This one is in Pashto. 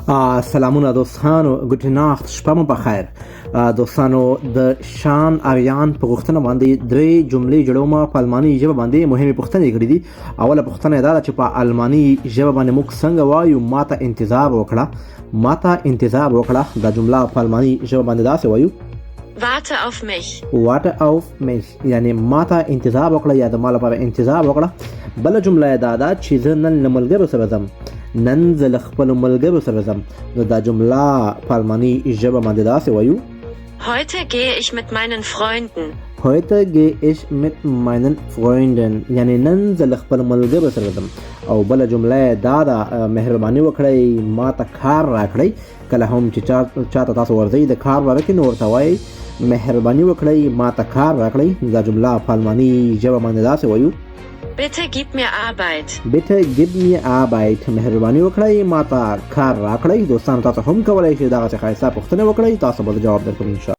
سلامونه دوستانو، ګوډ ناخت، شپه مو بخیر. دوستانو، د شان آریان په غوښتنه باندې درې جملې جوړوم په الماني ژبه باندې. مهمې پوښتنې کړې دي. اوله پوښتنه دا ده چې په الماني ژبه باندې موږ څنګه وایو ماته انتظار وکړه. دا جمله په الماني ژبه باندې داسې وایو: Warte auf mich. Warte auf mich، یعنی ماته انتظار وکړه یا د ما لپاره انتظار وکړه. بله جمله یې دا ده چې زه نن له ملګرو سره ځم. نن زه له خپلو ملګرو سره ځم. نو دا جمله په الماني ژبه باندې داسې وایو: Heute gehe ich mit meinen Freunden. Heute gehe ich mit meinen Freunden، یعنی نن زه له خپلو ملګرو سره ځم. او بله جمله یې دا ده: مهرباني وکړئ ماته کار راکړئ. کله هم چې چاته تاسو ورځئ د کار باره کې، نو ورته وایئ مهرباني وکړئ ماته کار راکړئ. دا جمله په الماني ژبه باندې داسې وایو: Bitte gib mir Arbeit. Bitte gib mir Arbeit، مهرباني وکړئ ماته کار راکړئ. دوستانو، تاسو هم کولی شئ دغسې ښایسته پوښتنې وکړئ. تاسو به زه جواب درکړم انشاءالله.